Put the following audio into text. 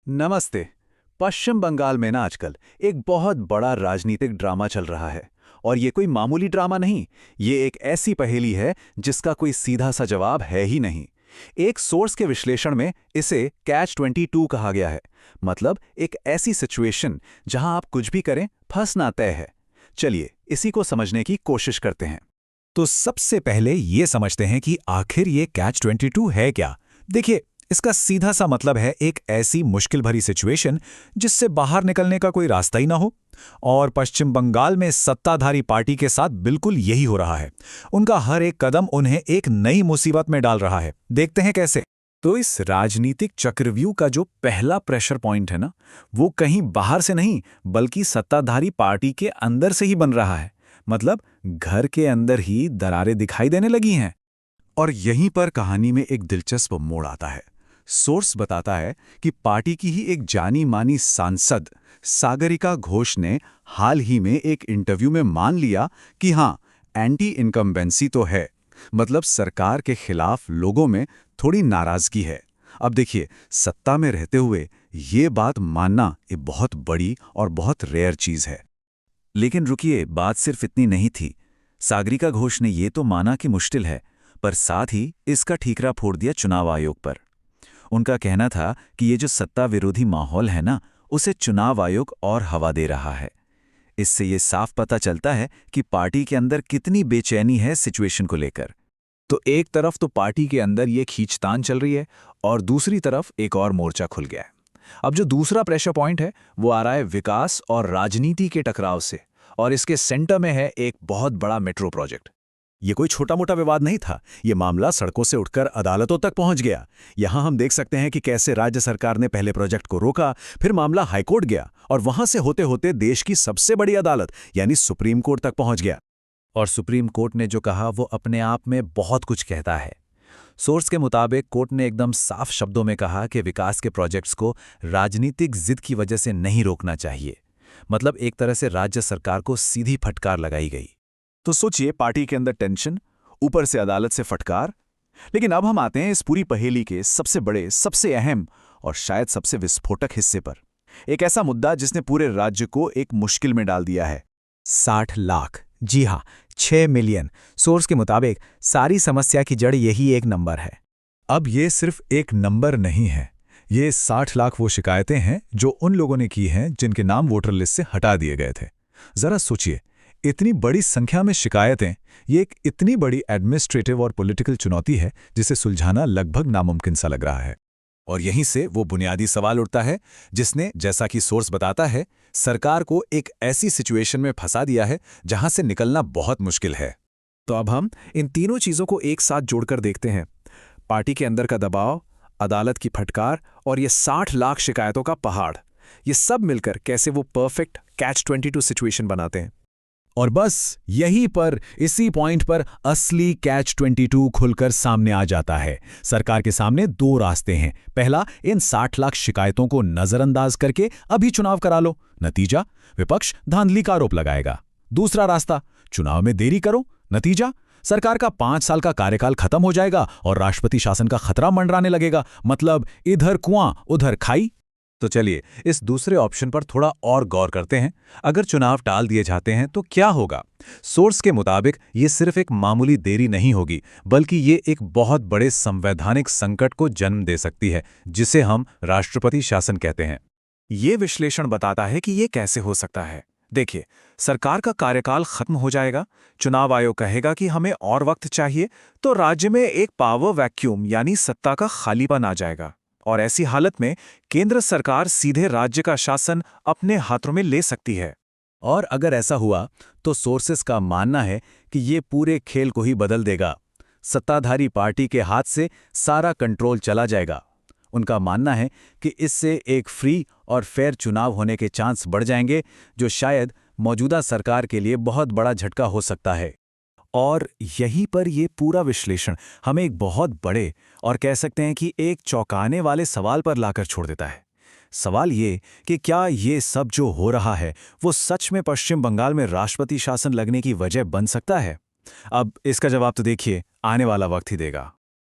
नमस्ते। पश्चिम बंगाल में ना आजकल एक बहुत बड़ा राजनीतिक ड्रामा चल रहा है। और ये कोई मामूली ड्रामा नहीं, ये एक ऐसी पहेली है जिसका कोई सीधा सा जवाब है ही नहीं। एक सोर्स के विश्लेषण में इसे कैच 22 कहा गया है। मतलब एक ऐसी सिचुएशन जहां आप कुछ भी करें, फंसना तय है। चलिए इसी को समझने की कोशिश करते हैं। तो सबसे पहले ये समझते हैं कि आखिर ये कैच 22 है क्या। देखिए, इसका सीधा सा मतलब है एक ऐसी मुश्किल भरी सिचुएशन जिससे बाहर निकलने का कोई रास्ता ही ना हो। और पश्चिम बंगाल में सत्ताधारी पार्टी के साथ बिल्कुल यही हो रहा है। उनका हर एक कदम उन्हें एक नई मुसीबत में डाल रहा है। देखते हैं कैसे। तो इस राजनीतिक चक्रव्यूह का जो पहला प्रेशर पॉइंट है ना, वो कहीं बाहर से नहीं बल्कि सत्ताधारी पार्टी के अंदर से ही बन रहा है। मतलब घर के अंदर ही दरारें दिखाई देने लगी हैं। और यहीं पर कहानी में एक दिलचस्प मोड़ आता है। सोर्स बताता है कि पार्टी की ही एक जानी मानी सांसद सागरिका घोष ने हाल ही में एक इंटरव्यू में मान लिया कि हाँ, एंटी इनकम्बेंसी तो है। मतलब सरकार के खिलाफ लोगों में थोड़ी नाराजगी है। अब देखिए, सत्ता में रहते हुए ये बात मानना ये बहुत बड़ी और बहुत रेयर चीज है। लेकिन रुकिए, बात सिर्फ इतनी नहीं थी। सागरिका घोष ने ये तो माना कि मुश्किल है, पर साथ ही इसका ठीकरा फोड़ दिया चुनाव आयोग पर। उनका कहना था कि ये जो सत्ता विरोधी माहौल है ना, उसे चुनाव आयोग और हवा दे रहा है। इससे ये साफ पता चलता है कि पार्टी के अंदर कितनी बेचैनी है सिचुएशन को लेकर। तो एक तरफ तो पार्टी के अंदर ये खींचतान चल रही है और दूसरी तरफ एक और मोर्चा खुल गया है। अब जो दूसरा प्रेशर पॉइंट है वो आ रहा है विकास और राजनीति के टकराव से। और इसके सेंटर में है एक बहुत बड़ा मेट्रो प्रोजेक्ट। ये कोई छोटा मोटा विवाद नहीं था। ये मामला सड़कों से उठकर अदालतों तक पहुंच गया। यहां हम देख सकते हैं कि कैसे राज्य सरकार ने पहले प्रोजेक्ट को रोका, फिर मामला हाईकोर्ट गया और वहां से होते होते देश की सबसे बड़ी अदालत यानी सुप्रीम कोर्ट तक पहुंच गया। और सुप्रीम कोर्ट ने जो कहा वो अपने आप में बहुत कुछ कहता है। सोर्स के मुताबिक कोर्ट ने एकदम साफ शब्दों में कहा कि विकास के प्रोजेक्ट्स को राजनीतिक जिद की वजह से नहीं रोकना चाहिए। मतलब एक तरह से राज्य सरकार को सीधी फटकार लगाई गई। तो सोचिए, पार्टी के अंदर टेंशन, ऊपर से अदालत से फटकार। लेकिन अब हम आते हैं इस पूरी पहेली के सबसे बड़े, सबसे अहम और शायद सबसे विस्फोटक हिस्से पर। एक ऐसा मुद्दा जिसने पूरे राज्य को एक मुश्किल में डाल दिया है। 60 लाख, जी हाँ, 6 मिलियन। सोर्स के मुताबिक सारी समस्या की जड़ यही एक नंबर है। अब ये सिर्फ एक नंबर नहीं है, ये 60 लाख वो शिकायतें हैं जो उन लोगों ने की हैं जिनके नाम वोटर लिस्ट से हटा दिए गए थे। जरा सोचिए, इतनी बड़ी संख्या में शिकायतें, ये एक इतनी बड़ी एडमिनिस्ट्रेटिव और पॉलिटिकल चुनौती है जिसे सुलझाना लगभग नामुमकिन सा लग रहा है। और यहीं से वो बुनियादी सवाल उठता है जिसने, जैसा कि सोर्स बताता है, सरकार को एक ऐसी सिचुएशन में फंसा दिया है जहां से निकलना बहुत मुश्किल है। तो अब हम इन तीनों चीजों को एक साथ जोड़कर देखते हैं। पार्टी के अंदर का दबाव, अदालत की फटकार और ये 60 लाख शिकायतों का पहाड़, ये सब मिलकर कैसे वो परफेक्ट कैच 22 सिचुएशन बनाते हैं। और बस यहीं पर, इसी पॉइंट पर असली कैच 22 खुलकर सामने आ जाता है। सरकार के सामने दो रास्ते हैं। पहला, इन 60 लाख शिकायतों को नजरअंदाज करके अभी चुनाव करा लो। नतीजा, विपक्ष धांधली का आरोप लगाएगा। दूसरा रास्ता, चुनाव में देरी करो। नतीजा, सरकार का 5 साल का कार्यकाल खत्म हो जाएगा और राष्ट्रपति शासन का खतरा मंडराने लगेगा। मतलब इधर कुआं उधर खाई। तो चलिए इस दूसरे ऑप्शन पर थोड़ा और गौर करते हैं। अगर चुनाव टाल दिए जाते हैं तो क्या होगा? सोर्स के मुताबिक ये सिर्फ एक मामूली देरी नहीं होगी, बल्कि ये एक बहुत बड़े संवैधानिक संकट को जन्म दे सकती है, जिसे हम राष्ट्रपति शासन कहते हैं। ये विश्लेषण बताता है कि ये कैसे हो सकता है। देखिए, सरकार का कार्यकाल खत्म हो जाएगा, चुनाव आयोग कहेगा कि हमें और वक्त चाहिए, तो राज्य में एक पावर वैक्यूम यानी सत्ता का खालीपन आ जाएगा। और ऐसी हालत में केंद्र सरकार सीधे राज्य का शासन अपने हाथों में ले सकती है। और अगर ऐसा हुआ तो सोर्सेस का मानना है कि ये पूरे खेल को ही बदल देगा। सत्ताधारी पार्टी के हाथ से सारा कंट्रोल चला जाएगा। उनका मानना है कि इससे एक फ्री और फेयर चुनाव होने के चांस बढ़ जाएंगे, जो शायद मौजूदा सरकार के लिए बहुत बड़ा झटका हो सकता है। और यहीं पर ये पूरा विश्लेषण हमें एक बहुत बड़े और कह सकते हैं कि एक चौंकाने वाले सवाल पर लाकर छोड़ देता है। सवाल ये कि क्या ये सब जो हो रहा है वो सच में पश्चिम बंगाल में राष्ट्रपति शासन लगने की वजह बन सकता है? अब इसका जवाब तो देखिए, आने वाला वक्त ही देगा।